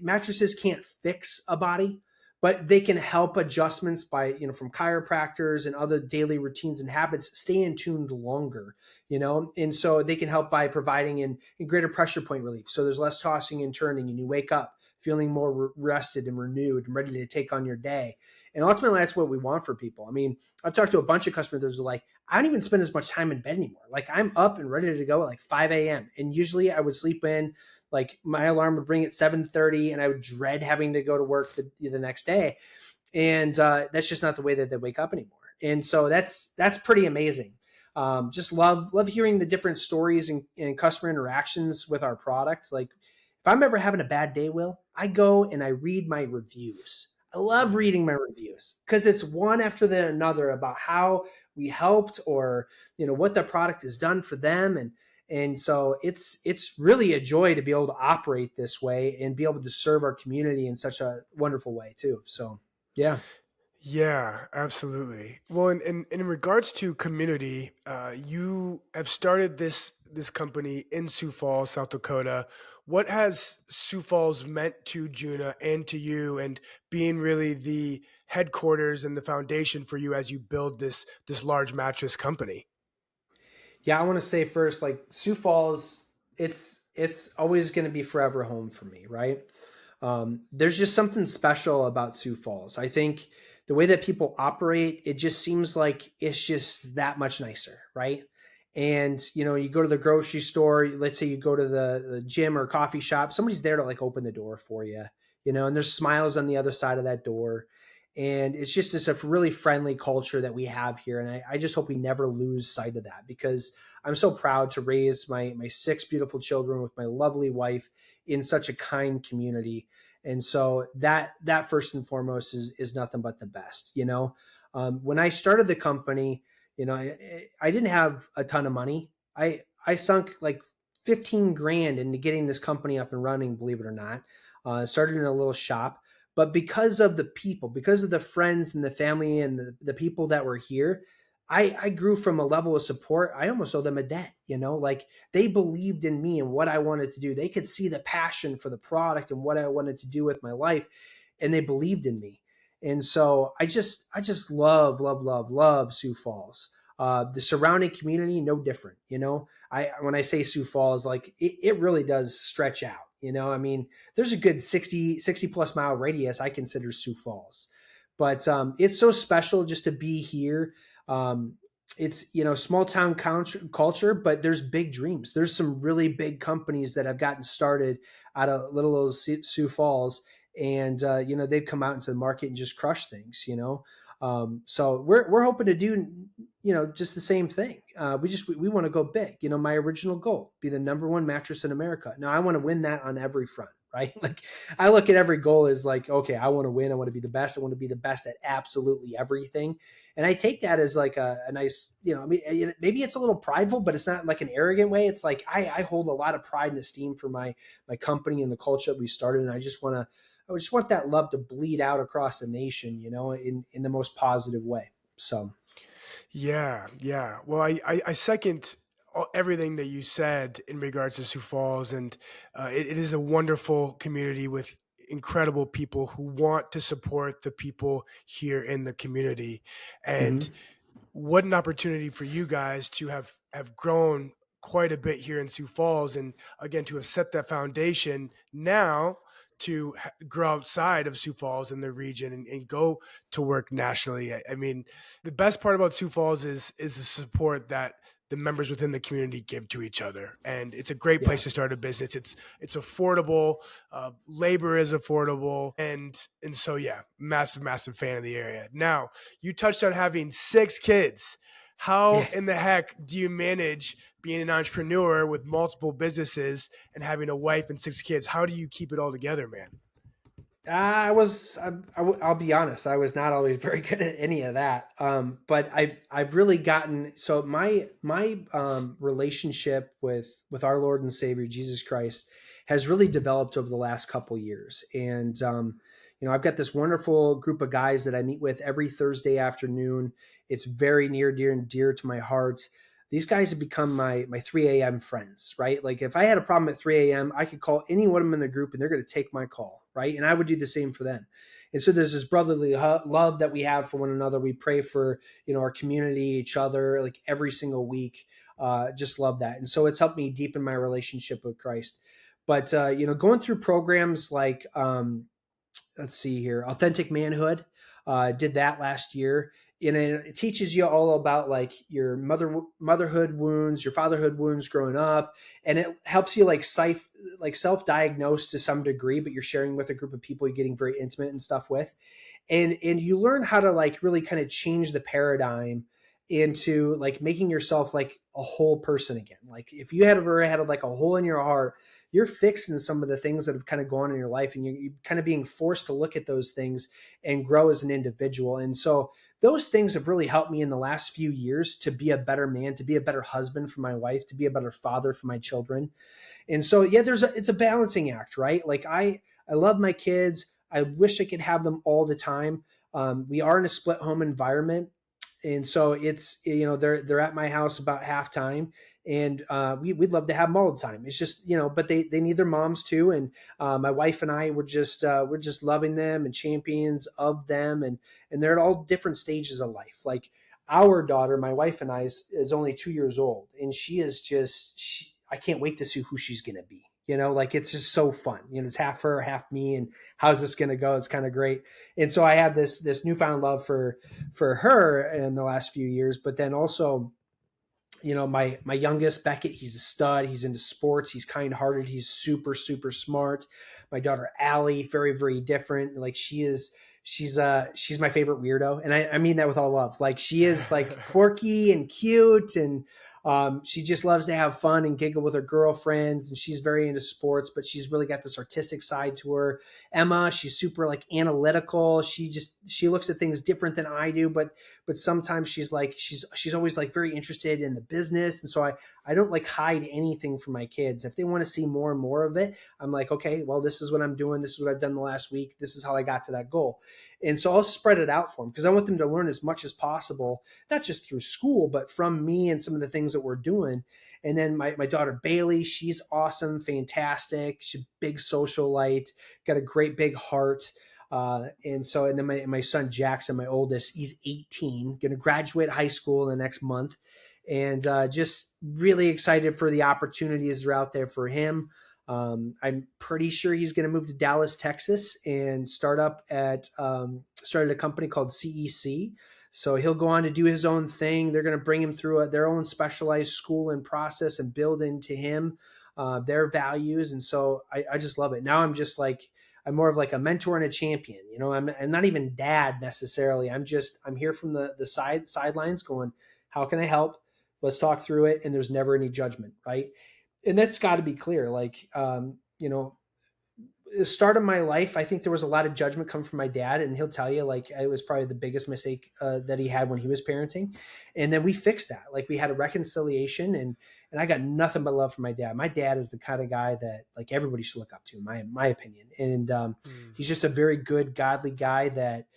Mattresses can't fix a body, but they can help adjustments by, from chiropractors and other daily routines and habits stay in tuned longer, and so they can help by providing in greater pressure point relief. So there's less tossing and turning, and you wake up feeling more rested and renewed and ready to take on your day. And ultimately, that's what we want for people. I mean, I've talked to a bunch of customers that are like, I don't even spend as much time in bed anymore. Like, I'm up and ready to go at like 5 a.m. And usually I would sleep in, like my alarm would ring at 7:30, and I would dread having to go to work the next day. And that's just not the way that they wake up anymore. And so that's pretty amazing. Just love hearing the different stories and customer interactions with our product. Like, if I'm ever having a bad day, Will, I go and I read my reviews. I love reading my reviews because it's one after another about how we helped, or what the product has done for them. And so it's really a joy to be able to operate this way and be able to serve our community in such a wonderful way too. So yeah. Yeah, absolutely. Well, in regards to community, you have started this company in Sioux Falls, South Dakota. What has Sioux Falls meant to Juna and to you, and being really the headquarters and the foundation for you as you build this large mattress company? Yeah, I want to say first, like, Sioux Falls, it's always going to be forever home for me, right? There's just something special about Sioux Falls. I think the way that people operate, it just seems like it's just that much nicer, right? And you go to the grocery store, let's say you go to the gym or coffee shop, somebody's there to like open the door for you, and there's smiles on the other side of that door. And it's just this a really friendly culture that we have here. And I just hope we never lose sight of that, because I'm so proud to raise my six beautiful children with my lovely wife in such a kind community. And so that first and foremost is nothing but the best. When I started the company, I didn't have a ton of money. I sunk like 15 grand into getting this company up and running, believe it or not. Started in a little shop. But because of the people, because of the friends and the family and the people that were here, I grew from a level of support. I almost owe them a debt, like, they believed in me and what I wanted to do. They could see the passion for the product and what I wanted to do with my life, and they believed in me. And so I just love Sioux Falls. The surrounding community, no different. When I say Sioux Falls, like, it really does stretch out. I mean, there's a good 60 plus mile radius I consider Sioux Falls. But it's so special just to be here. It's, small town culture, but there's big dreams. There's some really big companies that have gotten started out of little old Sioux Falls, and they've come out into the market and just crushed things. So we're hoping to do just the same thing. We want to go big. My original goal, be the number one mattress in America. Now I want to win that on every front, right? Like, I look at every goal as like, okay, I want to win. I want to be the best. I want to be the best at absolutely everything. And I take that as like a nice, I mean, maybe it's a little prideful, but it's not like an arrogant way. It's like, I hold a lot of pride and esteem for my company and the culture that we started. And I just want that love to bleed out across the nation, in the most positive way. So. Yeah, yeah. Well, I second everything that you said in regards to Sioux Falls, and it is a wonderful community with incredible people who want to support the people here in the community. And Mhm. what an opportunity for you guys to have grown quite a bit here in Sioux Falls, and again to have set that foundation now to grow outside of Sioux Falls in the region, and go to work nationally. I mean, the best part about Sioux Falls is the support that the members within the community give to each other, and it's a great Yeah. place to start a business. It's affordable, labor is affordable, and so yeah, massive fan of the area. Now, you touched on having six kids. How Yeah. in the heck do you manage being an entrepreneur with multiple businesses and having a wife and 6 kids? How do you keep it all together, man? I'll be honest, I was not always very good at any of that. But I've really gotten, so my relationship with our Lord and Savior, Jesus Christ, has really developed over the last couple years. And, I've got this wonderful group of guys that I meet with every Thursday afternoon. It's very near, dear, and dear to my heart. These guys have become my 3 a.m. friends, right? Like if I had a problem at 3 a.m., I could call any one of them in the group and they're going to take my call, right? And I would do the same for them. And so there's this brotherly love that we have for one another. We pray for, our community, each other, like every single week. Just love that. And so it's helped me deepen my relationship with Christ. But, going through programs like, let's see here, Authentic Manhood, did that last year. And it teaches you all about like your motherhood wounds, your fatherhood wounds growing up, and it helps you like self-diagnose to some degree, but you're sharing with a group of people you're getting very intimate and stuff with, and you learn how to like really kind of change the paradigm into like making yourself like a whole person again. Like if you had ever had like a hole in your heart, you're fixing some of the things that have kind of gone in your life, and you're kind of being forced to look at those things and grow as an individual. And so those things have really helped me in the last few years to be a better man, to be a better husband for my wife, to be a better father for my children. And so, yeah, it's a balancing act, right? Like I love my kids. I wish I could have them all the time. We are in a split home environment. And so it's, they're at my house about halftime, and we'd love to have them all the time. It's just, but they need their moms too. And my wife and I, we're just loving them and champions of them. And they're at all different stages of life. Like our daughter, my wife and I is only 2 years old, and I can't wait to see who she's going to be. Like it's just so fun. It's half her, half me, and how's this going to go? It's kind of great. And so I have this newfound love for her in the last few years, but then also, my youngest Beckett, he's a stud. He's into sports. He's kind-hearted. He's super, super smart. My daughter Allie, very, very different. Like she's my favorite weirdo. And I mean that with all love. Like she is like quirky and cute, and she just loves to have fun and giggle with her girlfriends, and she's very into sports, but she's really got this artistic side to her. Emma, she's super like analytical. She looks at things different than I do, but sometimes she's always like very interested in the business. And so I don't like hide anything from my kids. If they want to see more and more of it, I'm like, okay, well, this is what I'm doing. This is what I've done the last week. This is how I got to that goal. And so I'll spread it out for them because I want them to learn as much as possible, not just through school, but from me and some of the things that we're doing. And then my daughter Bailey, she's awesome, fantastic. She's a big socialite, got a great big heart. And then my son Jackson, my oldest, he's 18, going to graduate high school in the next month, and just really excited for the opportunities that are out there for him. I'm pretty sure he's going to move to Dallas, Texas, and started a company called CEC. So he'll go on to do his own thing. They're going to bring him through their own specialized school and process and build into him their values. And so I just love it. Now I'm more of like a mentor and a champion. I'm not even dad necessarily. I'm here from the sidelines going, how can I help? Let's talk through it. And there's never any judgment, right? And that's got to be clear. Like, the start of my life, I think there was a lot of judgment coming from my dad, and he'll tell you like it was probably the biggest mistake that he had when he was parenting. And then we fixed that. Like we had a reconciliation, and I got nothing but love for my dad. My dad is the kind of guy that like everybody should look up to, in my opinion. And he's just a very good, godly guy that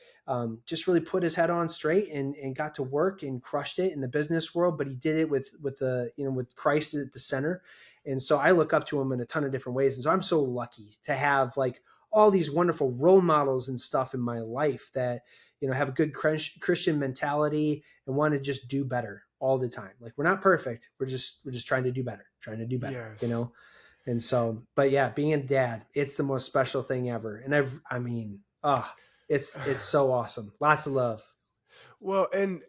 just really put his head on straight and got to work and crushed it in the business world. But he did it with Christ at the center. And so I look up to him in a ton of different ways. And so I'm so lucky to have like all these wonderful role models and stuff in my life that, have a good Christian mentality and want to just do better all the time. Like we're not perfect. We're just trying to do better, Yes. And so, but yeah, being a dad, it's the most special thing ever. And it's so awesome. Lots of love. Well, and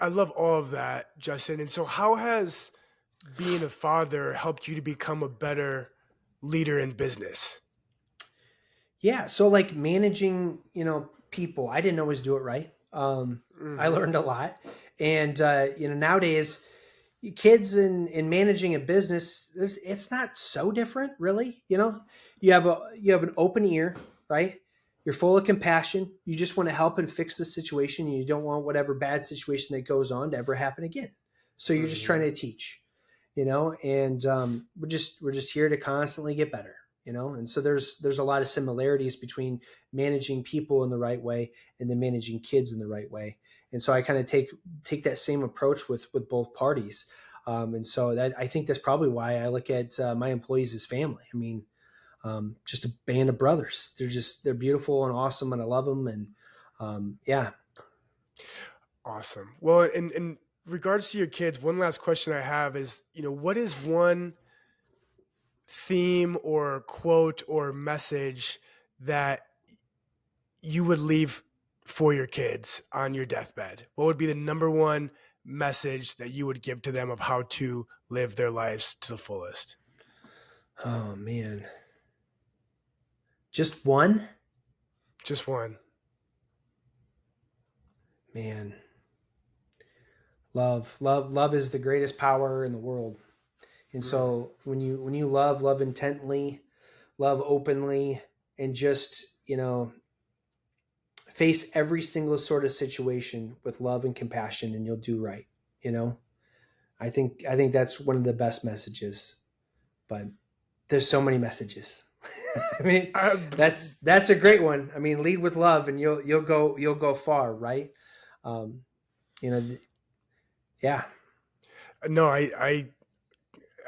I love all of that, Justin. And so, how has being a father helped you to become a better leader in business? Yeah. So like managing, people, I didn't always do it right. I Hmm. learned a lot. And, nowadays, kids in managing a business, it's not so different, really. You have an open ear, right? You're full of compassion. You just want to help and fix the situation. And you don't want whatever bad situation that goes on to ever happen again. So you're just trying to teach, and we're just here to constantly get better, and so there's a lot of similarities between managing people in the right way and then managing kids in the right way. And so I kind of take that same approach with both parties. And so that, I think that's probably why I look at my employees as family. I mean, just a band of brothers. They're beautiful and awesome, and I love them. And yeah. Awesome. Well, in regards to your kids, one last question I have is, what is one theme or quote or message that you would leave for your kids on your deathbed? What would be the number one message that you would give to them of how to live their lives to the fullest? Oh man. Just one? Just one. Man. Love is the greatest power in the world. And so when you love intently, love openly, and just, face every single sort of situation with love and compassion, and you'll do right. I think that's one of the best messages, but there's so many messages. I mean, that's a great one. I mean, lead with love and you'll go far. Right. Yeah. No, I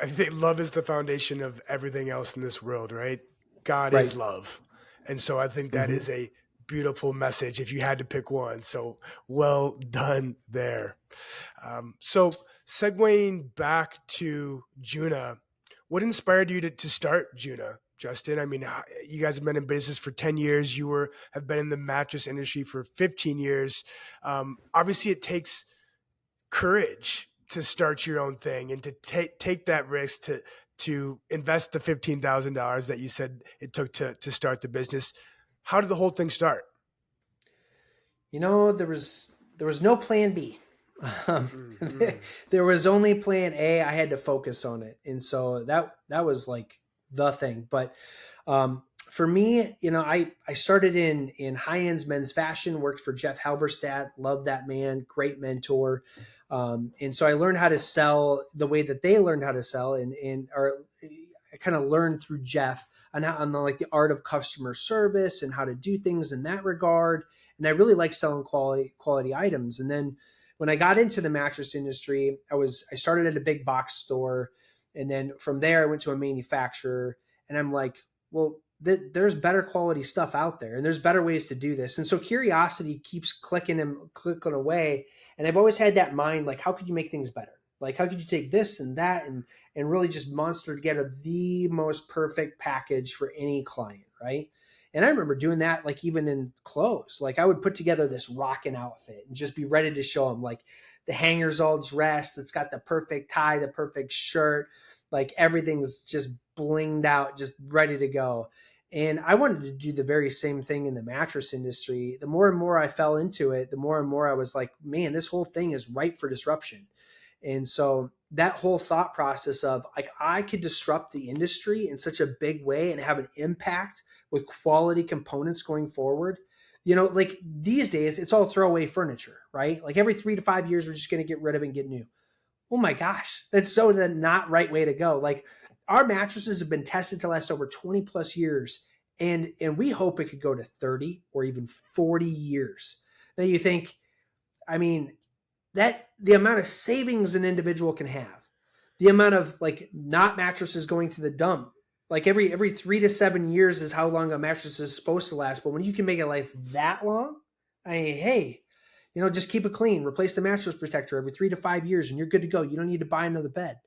think love is the foundation of everything else in this world, right? God Right. is love. And so I think that is a beautiful message if you had to pick one. So well done there. So segueing back to Juna, what inspired you to start Juna, Justin? I mean, you guys have been in business for 10 years. You have been in the mattress industry for 15 years. Obviously, it takes courage to start your own thing and to take that risk to invest the $15,000 that you said it took to start the business. How did the whole thing start? There was no plan B. There was only plan A. I had to focus on it. And so that was like the thing. But for me, I started in high-end men's fashion, worked for Jeff Halberstadt, loved that man, great mentor. And so I learned how to sell the way that they learned how to sell, or I kind of learned through Jeff on the art of customer service and how to do things in that regard. And I really like selling quality items. And then when I got into the mattress industry, I started at a big box store. And then from there, I went to a manufacturer, and I'm like, well, there's better quality stuff out there, and there's better ways to do this. And so curiosity keeps clicking away. And I've always had that mind, like, how could you make things better? Like, how could you take this and that and really just monster together the most perfect package for any client, right? And I remember doing that, like, even in clothes. Like, I would put together this rocking outfit and just be ready to show them, like, the hanger's all dressed. It's got the perfect tie, the perfect shirt. Like, everything's just blinged out, just ready to go. And I wanted to do the very same thing in the mattress industry. The more and more I fell into it, the more and more I was like, man, this whole thing is ripe for disruption. And so that whole thought process of, like, I could disrupt the industry in such a big way and have an impact with quality components going forward. Like, these days, it's all throwaway furniture, right? Like, every 3 to 5 years, we're just going to get rid of it and get new. Oh my gosh, that's so the not right way to go. Like, our mattresses have been tested to last over 20 plus years, and we hope it could go to 30 or even 40 years. Now you think, I mean, that the amount of savings an individual can have, the amount of, like, not mattresses going to the dump, like every 3 to 7 years is how long a mattress is supposed to last. But when you can make it last that long, I mean, hey, just keep it clean, replace the mattress protector every 3 to 5 years, and you're good to go. You don't need to buy another bed.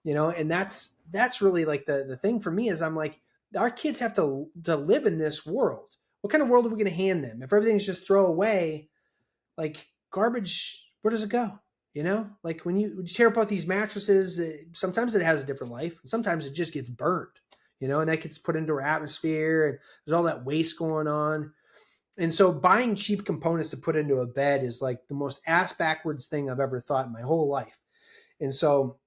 And that's really, like, the thing for me is, I'm like, our kids have to live in this world. What kind of world are we going to hand them? If everything's just throw away, like garbage, where does it go? Like, when you tear apart these mattresses, sometimes it has a different life, and sometimes it just gets burned, and that gets put into our atmosphere, and there's all that waste going on. And so buying cheap components to put into a bed is like the most ass backwards thing I've ever thought in my whole life. And so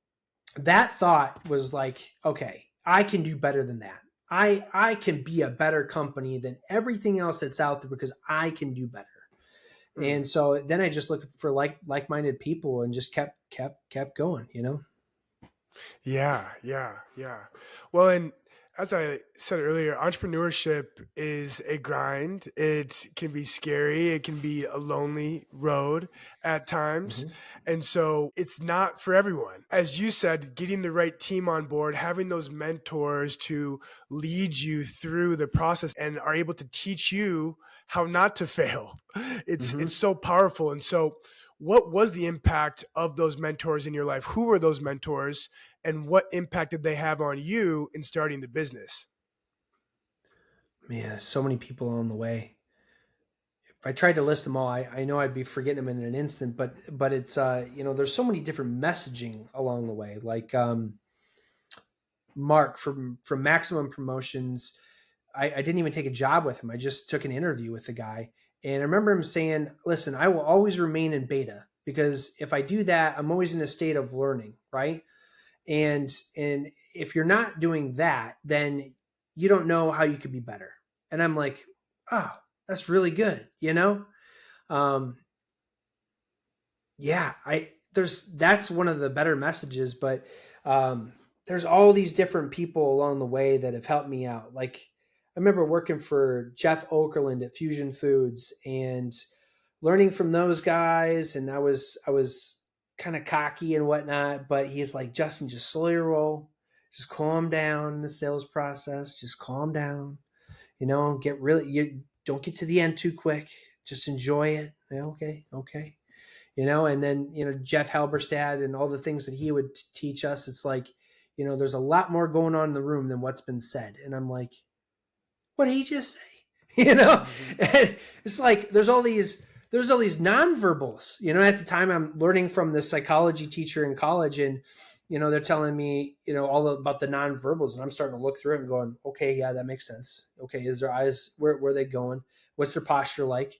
that thought was like, okay, I can do better than that. I can be a better company than everything else that's out there because I can do better. Mm. And so then I just looked for like-minded people and just kept going, you know? Yeah, yeah, yeah. Well, and as I said earlier, entrepreneurship is a grind. It can be scary. It can be a lonely road at times. Mm-hmm. And so it's not for everyone. As you said, getting the right team on board, having those mentors to lead you through the process and are able to teach you how not to fail. Mm-hmm. It's so powerful. And so what was the impact of those mentors in your life? Who were those mentors? And what impact did they have on you in starting the business? Man, so many people along the way. If I tried to list them all, I know I'd be forgetting them in an instant, but it's there's so many different messaging along the way. Like Mark from Maximum Promotions, I didn't even take a job with him. I just took an interview with the guy. And I remember him saying, listen, I will always remain in beta because if I do that, I'm always in a state of learning, right? And if you're not doing that, then you don't know how you could be better. And I'm like, oh, that's really good, you know? Um, yeah, that's one of the better messages, but um, there's all these different people along the way that have helped me out. Like I remember working for Jeff Okerlund at Fusion Foods and learning from those guys. And I was kind of cocky and whatnot, but he's like, Justin, just slow your roll, just calm down in the sales process, just calm down, you don't get to the end too quick, just enjoy it. Yeah, okay. And then, Jeff Halberstad and all the things that he would teach us. It's like, there's a lot more going on in the room than what's been said. And I'm like, what did he just say? Mm-hmm. And it's like, there's all these nonverbals, at the time I'm learning from this psychology teacher in college and, they're telling me, all about the nonverbals and I'm starting to look through it and going, okay, yeah, that makes sense. Okay. Is their eyes, where are they going? What's their posture like?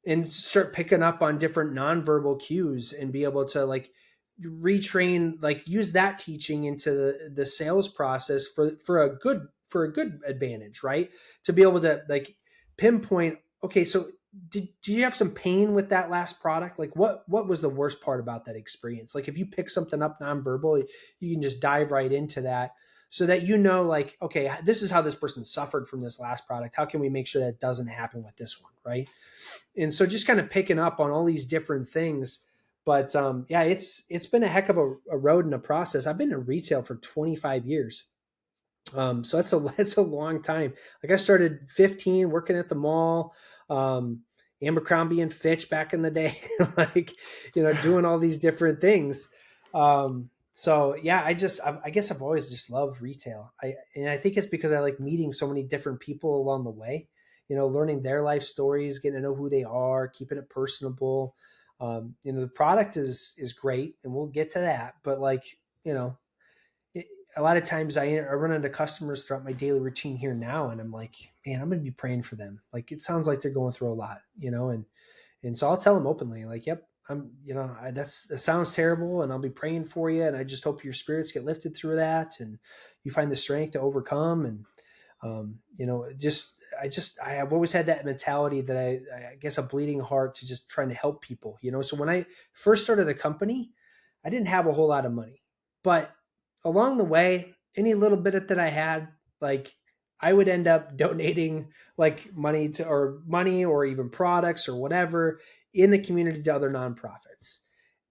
And start picking up on different nonverbal cues and be able to like retrain, like use that teaching into the sales process for a good advantage, right? To be able to like pinpoint, okay, so did you have some pain with that last product? Like what was the worst part about that experience? Like if you pick something up nonverbal, you can just dive right into that so that like, okay, this is how this person suffered from this last product. How can we make sure that doesn't happen with this one, right? And so just kind of picking up on all these different things. But yeah, it's been a heck of a road and a process. I've been in retail for 25 years. So that's a long time. Like I started 15 working at the mall, Abercrombie and Fitch back in the day, like, doing all these different things. So yeah, I guess I've always just loved retail. And I think it's because I like meeting so many different people along the way, learning their life stories, getting to know who they are, keeping it personable. The product is great and we'll get to that, but like, it, a lot of times I run into customers throughout my daily routine here now, and I'm like, man, I'm going to be praying for them. Like it sounds like they're going through a lot, and so I'll tell them openly, like, yep, that sounds terrible, and I'll be praying for you, and I just hope your spirits get lifted through that, and you find the strength to overcome, and I have always had that mentality that I guess a bleeding heart to just trying to help people, So when I first started the company, I didn't have a whole lot of money, but along the way, any little bit that I had, like I would end up donating like money or even products or whatever in the community to other nonprofits.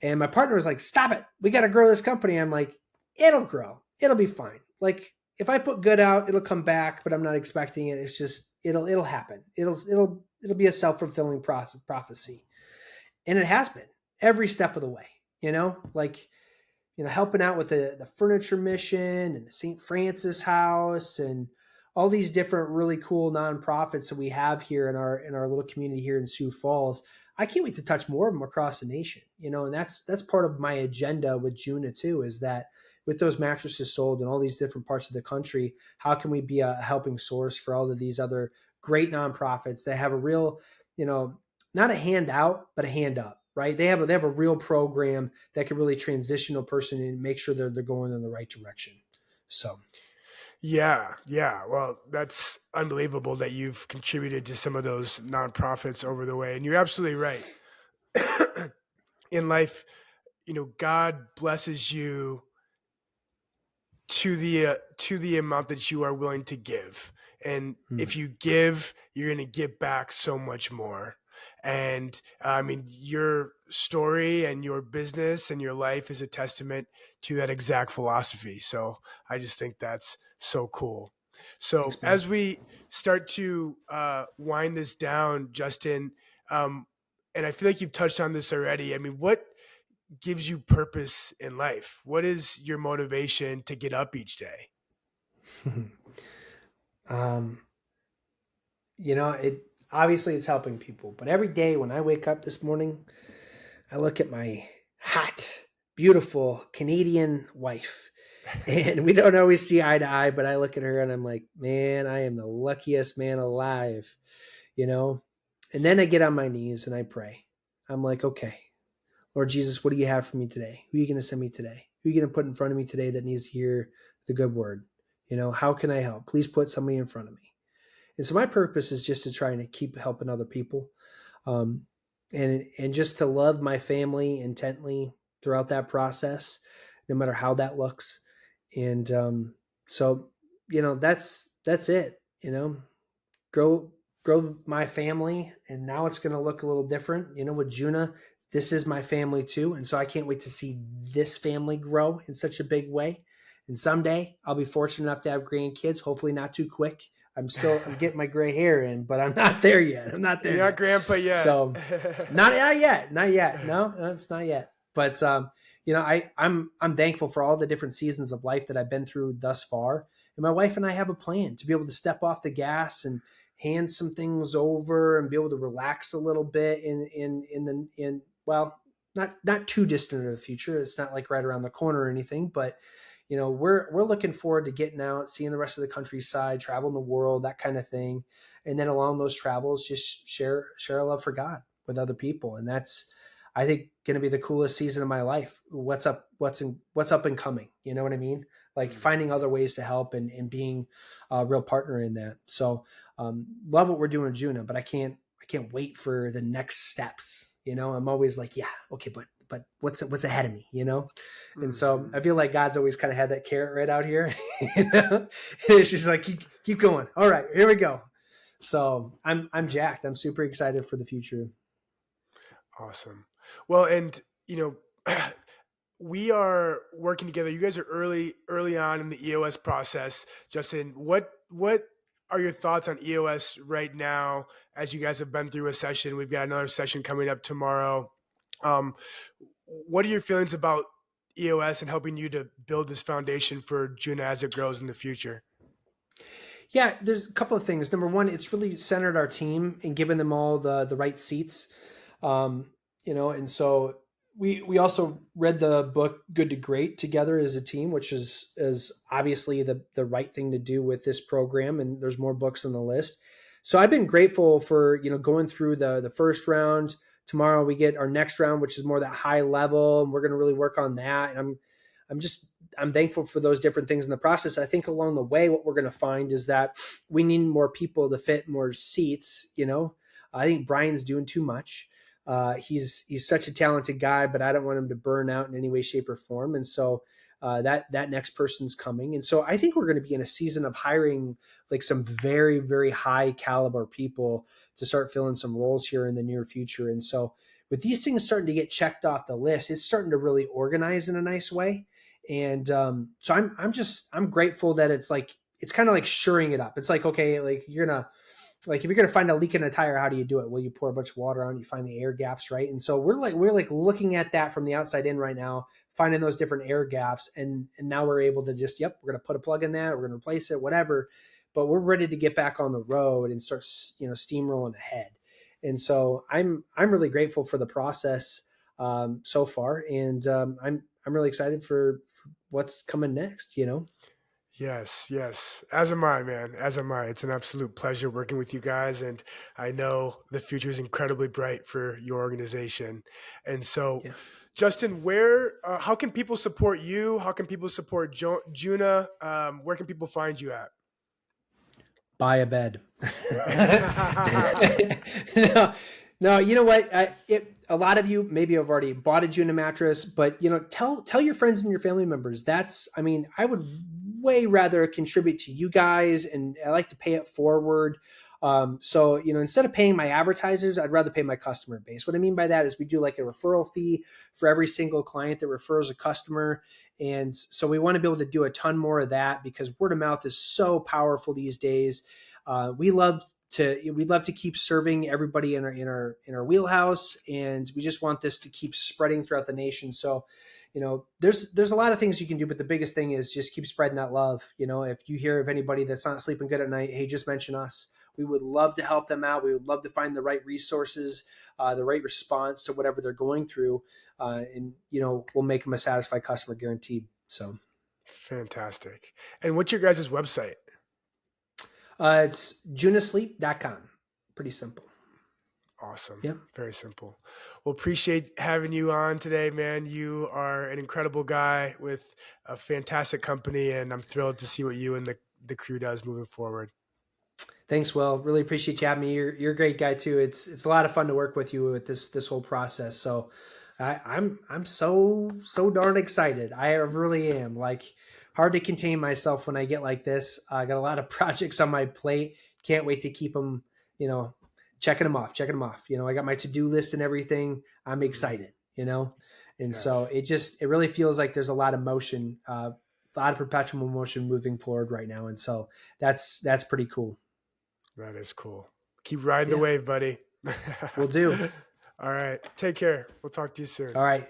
And my partner was like, stop it. We got to grow this company. I'm like, it'll grow. It'll be fine. Like if I put good out, it'll come back, but I'm not expecting it. It's just, it'll happen. It'll be a self-fulfilling prophecy. And it has been every step of the way, like, helping out with the furniture mission and the St. Francis House and all these different really cool nonprofits that we have here in our little community here in Sioux Falls. I can't wait to touch more of them across the nation, and that's part of my agenda with Juna too, is that with those mattresses sold in all these different parts of the country, how can we be a helping source for all of these other great nonprofits that have a real, not a hand out, but a hand up, right? They have a real program that can really transition a person and make sure they're going in the right direction. So. Yeah, yeah. Well, that's unbelievable that you've contributed to some of those nonprofits over the way. And you're absolutely right. In life, God blesses you to the amount that you are willing to give. And if you give, you're going to give back so much more. And I mean, your story and your business and your life is a testament to that exact philosophy. So I just think that's so cool. So Thanks, man. as we start to wind this down, Justin, and I feel like you've touched on this already. I mean, what gives you purpose in life? What is your motivation to get up each day? um, it obviously it's helping people, but every day when I wake up this morning, I look at my hot, beautiful Canadian wife, and we don't always see eye to eye, but I look at her and I'm like, man, I am the luckiest man alive, you know? And then I get on my knees and I pray. I'm like, okay, Lord Jesus, what do you have for me today? Who are you going to send me today? Who are you going to put in front of me today that needs to hear the good word? How can I help? Please put somebody in front of me. And so my purpose is just to try and keep helping other people, um, and just to love my family intently throughout that process, no matter how that looks. And so that's it. Grow grow my family, and now it's going to look a little different. With Juna, this is my family too, and so I can't wait to see this family grow in such a big way. And someday I'll be fortunate enough to have grandkids, hopefully not too quick. I'm getting my gray hair in, but I'm not there yet. I'm not there You're not yet. grandpa yet. So not yet. Not yet. No, it's not yet. But I'm thankful for all the different seasons of life that I've been through thus far. And my wife and I have a plan to be able to step off the gas and hand some things over and be able to relax a little bit well, not too distant in the future. It's not like right around the corner or anything, but we're looking forward to getting out, seeing the rest of the countryside, traveling the world, that kind of thing. And then along those travels, just share a love for God with other people. And that's, I think, going to be the coolest season of my life. What's up and coming. You know what I mean? Like finding other ways to help and being a real partner in that. So love what we're doing with Juna, but I can't wait for the next steps. I'm always like, yeah, okay, but what's ahead of me, And so I feel like God's always kind of had that carrot right out here. It's just like, keep going. All right, here we go. So I'm jacked. I'm super excited for the future. Awesome. Well, and we are working together. You guys are early on in the EOS process. Justin, what are your thoughts on EOS right now as you guys have been through a session? We've got another session coming up tomorrow. What are your feelings about EOS and helping you to build this foundation for Juna as it grows in the future? Yeah, there's a couple of things. Number one, it's really centered our team and given them all the right seats. And so we also read the book Good to Great together as a team, which is obviously the right thing to do with this program. And there's more books on the list. So I've been grateful for, going through the first round. Tomorrow we get our next round, which is more that high level, and we're going to really work on that. And I'm thankful for those different things in the process. I think along the way, what we're going to find is that we need more people to fit more seats. I think Brian's doing too much. He's such a talented guy, but I don't want him to burn out in any way, shape, or form. And so that next person's coming. And so I think we're going to be in a season of hiring like some very, very high caliber people to start filling some roles here in the near future. And so with these things starting to get checked off the list, it's starting to really organize in a nice way. And so I'm grateful that it's kind of like shoring it up. It's like, okay, like if you're gonna find a leak in a tire, how do you do it? Well, you pour a bunch of water on, you find the air gaps, right? And so we're looking at that from the outside in right now, finding those different air gaps, and now we're able to just, we're gonna put a plug in that, we're gonna replace it, whatever. But we're ready to get back on the road and start, steamrolling ahead. And so I'm really grateful for the process so far, and I'm really excited for what's coming next. Yes, yes. As am I, man. As am I. It's an absolute pleasure working with you guys, and I know the future is incredibly bright for your organization. And so, Yeah. Justin, how can people support you? How can people support Juna? Where can people find you at? Buy a bed. no, no, you know what? A lot of you maybe have already bought a Juna mattress, but tell your friends and your family members. I mean, I would way rather contribute to you guys, and I like to pay it forward. So instead of paying my advertisers, I'd rather pay my customer base. What I mean by that is we do like a referral fee for every single client that refers a customer. And so we want to be able to do a ton more of that because word of mouth is so powerful these days. We'd love to keep serving everybody in our wheelhouse, and we just want this to keep spreading throughout the nation. So, there's a lot of things you can do, but the biggest thing is just keep spreading that love. If you hear of anybody that's not sleeping good at night, hey, just mention us. We would love to help them out. We would love to find the right resources, the right response to whatever they're going through, and we'll make them a satisfied customer guaranteed. So. Fantastic. And what's your guys' website? It's junasleep.com. Pretty simple. Awesome. Yeah. Very simple. Well, appreciate having you on today, man. You are an incredible guy with a fantastic company, and I'm thrilled to see what you and the crew does moving forward. Thanks, Will. Really appreciate you having me. You're a great guy too. It's a lot of fun to work with you with this whole process. So I'm so darn excited. I really am. Like, hard to contain myself when I get like this. I got a lot of projects on my plate. Can't wait to keep them, checking them off. I got my to-do list and everything. I'm excited, and Yes. so it really feels like there's a lot of motion, a lot of perpetual motion moving forward right now. And so that's pretty cool. That is cool. Keep riding the wave, buddy. Will do. All right. Take care. We'll talk to you soon. All right.